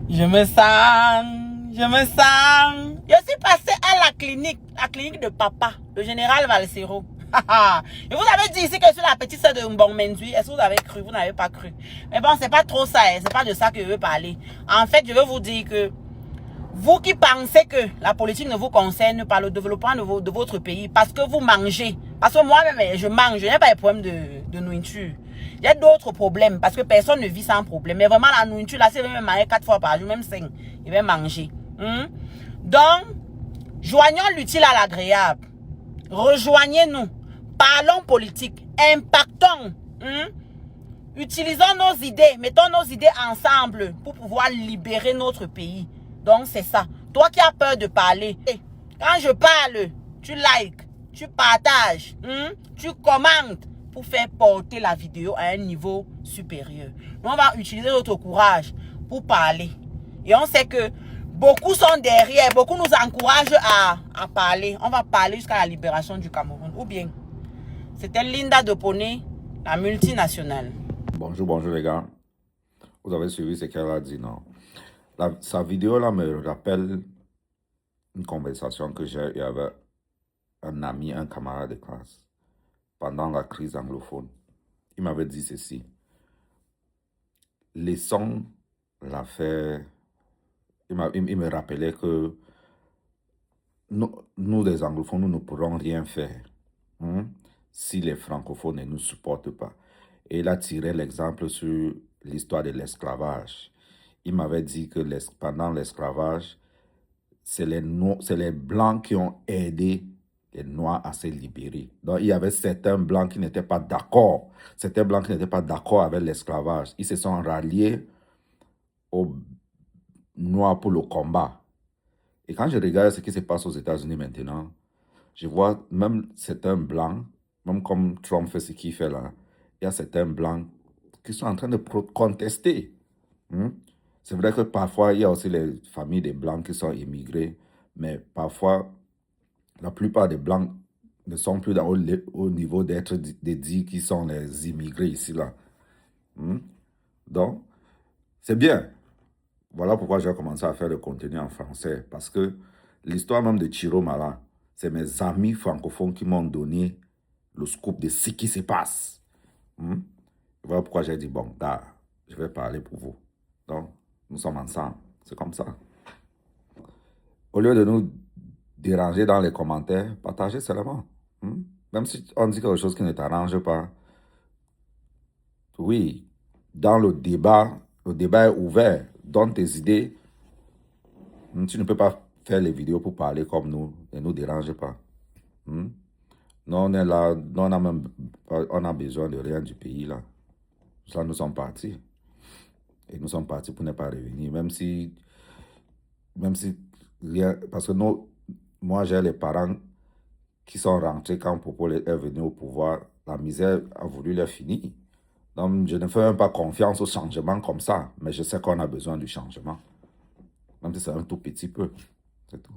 Je me sens. Je suis passée à la clinique de papa, le général Valsero. Et vous avez dit ici que je suis la petite sœur de Mbong Mendui. Est-ce que vous avez cru? Vous n'avez pas cru. Mais bon, c'est pas trop ça. C'est pas de ça que je veux parler. En fait, je veux vous dire que vous qui pensez que la politique ne vous concerne pas, le développement de votre pays, parce que vous mangez. Parce que moi-même, je mange. Je n'ai pas de problème de nourriture. Il y a d'autres problèmes parce que personne ne vit sans problème. Mais vraiment, la nourriture, là, si je vais me manger 4 fois par jour, même 5, je vais manger. Donc, joignons l'utile à l'agréable. Rejoignez-nous. Parlons politique. Impactons. Utilisons nos idées. Mettons nos idées ensemble pour pouvoir libérer notre pays. Donc, c'est ça. Toi qui as peur de parler, quand je parle, tu likes, tu partages, tu commentes pour faire porter la vidéo à un niveau supérieur. Nous, on va utiliser notre courage pour parler. Et on sait que beaucoup sont derrière, beaucoup nous encouragent à parler. On va parler jusqu'à la libération du Cameroun. Ou bien, c'était Linda Dopone, la multinationale. Bonjour les gars. Vous avez suivi ce qu'elle a dit, non? Sa vidéo là me rappelle une conversation que j'ai eue avec un ami, un camarade de classe, pendant la crise anglophone. Il m'avait dit ceci. Laissons l'affaire. Il me rappelait que nous, les anglophones, nous ne pourrons rien faire si les francophones ne nous supportent pas. Et il a tiré l'exemple sur l'histoire de l'esclavage. Il m'avait dit que pendant l'esclavage, c'est les Blancs qui ont aidé les Noirs à se libérer. Donc, il y avait certains Blancs qui n'étaient pas d'accord. Certains Blancs qui n'étaient pas d'accord avec l'esclavage. Ils se sont ralliés aux Noirs pour le combat. Et quand je regarde ce qui se passe aux États-Unis maintenant, je vois même certains Blancs, même comme Trump fait ce qu'il fait là, il y a certains Blancs qui sont en train de contester. C'est vrai que parfois, il y a aussi les familles des Blancs qui sont immigrés, mais parfois, la plupart des Blancs ne sont plus au niveau d'être dit qui sont les immigrés ici, là. Donc, c'est bien. Voilà pourquoi j'ai commencé à faire le contenu en français, parce que l'histoire même de Chiromala, c'est mes amis francophones qui m'ont donné le scoop de ce qui se passe. Voilà pourquoi j'ai dit, bon, gars, je vais parler pour vous. Donc, nous sommes ensemble. C'est comme ça. Au lieu de nous déranger dans les commentaires, partagez seulement. Même si on dit quelque chose qui ne t'arrange pas, oui, dans le débat est ouvert. Donne tes idées. Tu ne peux pas faire les vidéos pour parler comme nous. Ne nous dérange pas. Non, on est là, on a besoin de rien du pays là. Ça, nous sommes partis. Et nous sommes partis pour ne pas revenir. Même si rien, parce que moi j'ai les parents qui sont rentrés quand Popo est venu au pouvoir. La misère a voulu les finir. Donc je ne fais même pas confiance au changement comme ça. Mais je sais qu'on a besoin du changement. Même si c'est un tout petit peu. C'est tout.